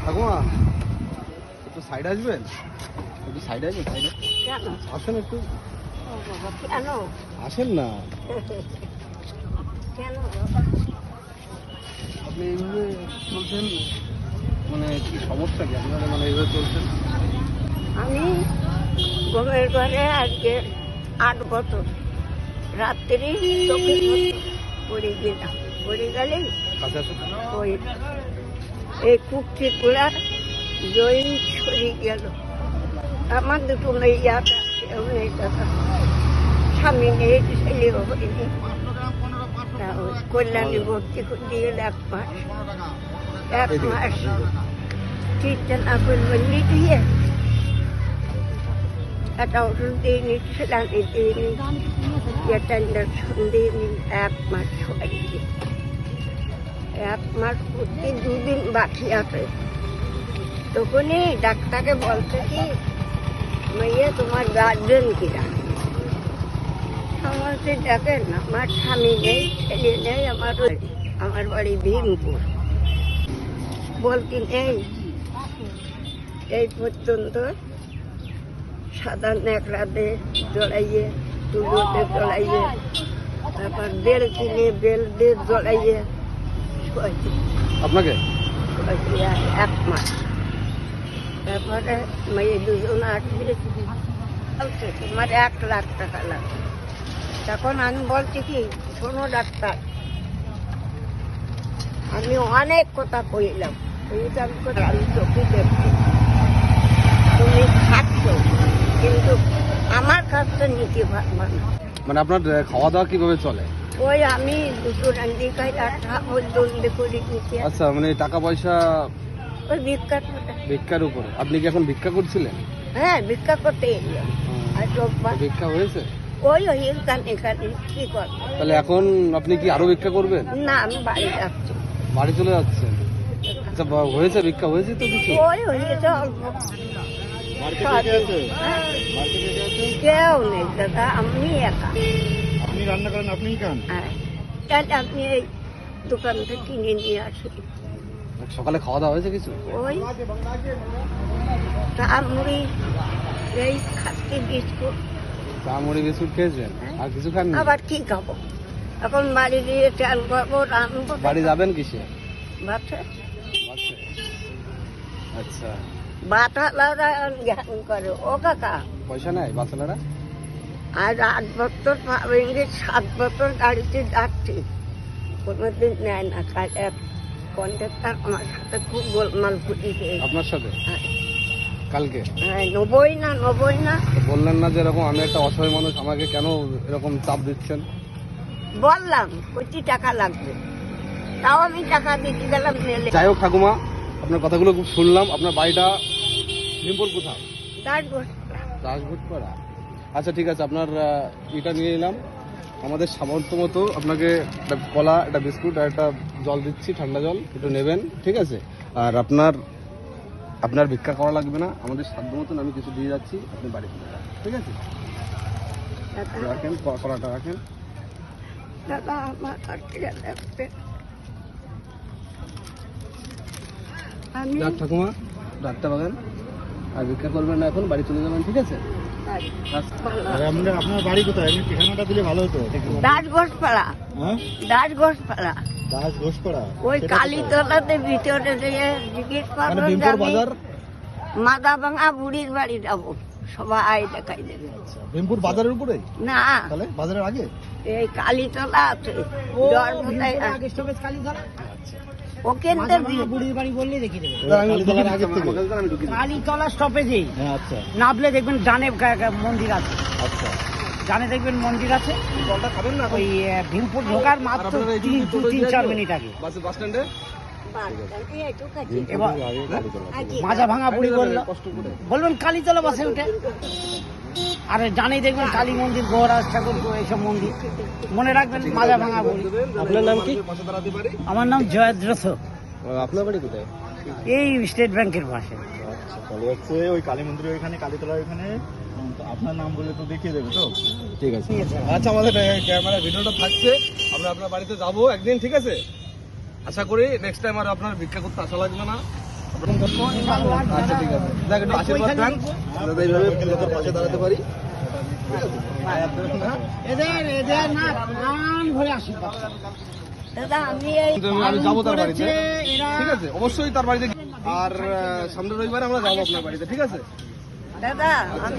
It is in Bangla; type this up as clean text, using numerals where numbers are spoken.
ঠাকুমা একটু সাইড আসবেন, একটু সাইড আসবেন, সাইডে কেন? আসেন একটু, ও বাবা, কেন? আসেন না। কেন? আপনি এইভাবে চলছেন, মানে কি সমস্যা কি আপনারা, মানে এইভাবে চলছেন? আমি ঘুমের ঘরে আজকে 8 বছর রাত্রি চোখের মতো পড়ে গেলাম। পড়ে গেলেই কাছে আসুন। ওই এই কুক্তিগুলার জয়েন্ট সরে গেল। আমার দুটো মেয়ে আছে, সেও নেই, দাদা স্বামী নেই, ছেলেও হয়নি। তা ওই কল্যাণী ভর্তি করতে গেলে 1 মাস, 1 মাস চিন্তা না করবেন দিয়ে একটা ওষুধ দিয়ে নি, সেলানি দিয়ে নি, একটা ইঞ্জেকশন দিয়ে নি, 1 মাস হয়েছে। 1 মাস করতে 2 দিন বাকি আছে। তখনই ডাক্তারকে বলছে কি, মেয়ে তোমার গার্জেন কিনা। আমার যে দেখেন, আমার স্বামী নেই, ছেলে নেই, আমার বাড়ি ভীমপুর। বলতি নেই এই পর্যন্ত সাদা ন্যাকড়াতে জড়াইয়ে, তুলোতে জড়াইয়ে, তারপর বেল কিনে বেল দিয়ে জড়াইয়ে শোয়াইছে। আপনাকে 1 মাস। তারপরে মেয়ে দুজন আসবে, বলছে তোমার 1 লাখ টাকা লাগবে। তখন আমি বলছি কি, শোনো ডাক্তার, আমি অনেক কথা কইলাম, আমি চোখে দেখছি তুমি খাচ্ছ, কিন্তু আমার কাছটা নিতে পারবো না। মানে আপনার খাওয়া দাওয়া কিভাবে চলে? ওই আমি দুটো রান্দি খাই, আর দণ্ডে করে নিতে। আচ্ছা, মানে টাকা পয়সা ওই ভিক্ষা করে। ভিক্ষার উপরে। আপনি কি এখন ভিক্ষা করছিলেন? হ্যাঁ, ভিক্ষা করতে এলাম। আর রোববার ভিক্ষা হয়েছে? ওই এখানে কি করবো? তাহলে এখন আপনি কি আরো ভিক্ষা করবেন? না, আমি বাড়ি যাচ্ছি। বাড়ি চলে যাচ্ছেন? আচ্ছা, হয়েছে, ভিক্ষা হয়েছে তো কিছু? ওই হয়েছে অল্প। হ্যাঁ, কেউ নেই দাদা, আমি একা। আপনি রান্না করেন, আপনিই খান? হ্যাঁ, তাহলে আপনি এই দোকান থেকে কিনে নিয়ে আসুন। সকালে খাওয়া দাওয়া হয়েছে কিছু? ওই চা মুড়ি, এই খাচ্ছি, বিস্কুট। চা মুড়ি বিস্কুট খেয়েছেন? আর কিছু খান? আবার কি খাবো? এখন বাড়ি দিয়ে চাল করবো, রান্নবো। বাড়ি যাবেন কিসে? বাচ্চা বাসে? আচ্ছা, বাতালারা জ্ঞান করে ও কাকা। পয়সা নাই বাচ্চারা? আর 8 বছর ভেঙে 7 বছর গাড়িতে যাচ্ছি, কোনোদিন নেয় না। কাল এক কন্ট্রাক্টর আমার সাথে খুব গোলমাল ফুটিছে। আপনার সাথে হ্যাঁ, কালকে? হ্যাঁ, নবই না। তো বললেন না যে এরকম আমি একটা অসহায় মানুষ, আমাকে কেন এরকম চাপ দিচ্ছেন? বললাম 20 টাকা লাগবে, তাও আমি টাকা দিতে গেলাম নেলে। যাই হোক ঠাকুমা, আপনার কথাগুলো খুব শুনলাম। আপনার বাড়িটা ভীমপুর কোথায়? দাসভোটপাড়া। আচ্ছা ঠিক আছে, আপনার এটা নিয়ে এলাম। আমাদের সামর্থ্য মতো আপনাকে একটা কলা, একটা বিস্কুট আর একটা জল দিচ্ছি, ঠান্ডা জল, একটু নেবেন, ঠিক আছে? আর আপনার ভিক্ষা করা লাগবে না, আমাদের সাধ্য মতন আমি কিছু দিয়ে যাচ্ছি, আপনি বাড়ি ফিরে যান, ঠিক আছে? রাখেন, কলাটা রাখেন। দাদা আমার কাছে লাগবে। আমি যাক ঠাকুমা, রাখতে পারেন, আর ভিক্ষা করবেন না, এখন বাড়ি চলে যাবেন, ঠিক আছে? আপনার বাড়ি কোথায়? আমি ঠিকানাটা দিলে ভালো হতো। দাসঘোষপাড়া। হ্যাঁ, দাসঘোষপাড়া, দাস ঘোষপাড়া। ওই কালীতলাতে ভিতরে দিয়ে জিজ্ঞেস মানে করবেন যে ভীমপুর আমি বাজার? মাদা ভাঙা বুড়ির বাড়ি যাবো, সবাই দেখাই দেবে। ভীমপুর বাজারের উপরে? না, তাহলে বাজারের আগে? এই কালীতলা আছে, ওখান থেকে বুড়ির বাড়ি বললে দেখিয়ে দেবে। কালীতলার আগে থেকে? আমি ঢুকি দিচ্ছি। কালীতলা স্টপেজেই হ্যাঁ, আচ্ছা নামলে দেখবেন ডানে মন্দির আছে, আচ্ছা। ডানে দেখবেন মন্দির আছে। জলটা খাবেন না? ওই ভীমপুর ঢোকার মাত্র আপনারা এই 3-4 মিনিট আগে বাস স্ট্যান্ডে এবার আগে কালীতলা। মাজা ভাঙা বুড়ি বললো, কষ্ট করে বলবেন কালীতলা বাসে উঠে। আর ডানেই দেখবেন কালী মন্দির, গৌরাজ ঠাকুর, এইসব মন্দির মনে রাখবেন। মাজা ভাঙা বুড়ি। আপনার নাম কি? পাশে দাঁড়াতে পারি। আমার নাম জয়দ্রথ, আপনার বাড়ি কোথায়? এই স্টেট ব্যাংকের পাশে। আচ্ছা, তাহলে হচ্ছে ওই কালী মন্দিরের ওইখানে, কালীতলার ওইখানে। তো আপনার নাম বলে তো দেখিয়ে দেবে তো? ঠিক আছে। ঠিক আছে। আচ্ছা, আমাদের ক্যামেরা ভিডিওটা থাকছে, আমরা আপনার বাড়িতে যাবো একদিন, ঠিক আছে? আশা করি নেক্সট টাইম আর আপনার ভিক্ষা করতে আসা লাগবে না। আচ্ছা ঠিক আছে, দেখ একটু আশীর্বাদ দেন যাতে এইভাবে লোকের পাশে দাঁড়াতে পারি। এদের না প্রাণ ভরে আশীর্বাদ। দাদা আমি এই আমি যাবো তার বাড়িতে, এরা ঠিক আছে, অবশ্যই তার বাড়িতে। আর সামনের রবিবারে আমরা যাবো আপনার বাড়িতে, ঠিক আছে। দাদা আমি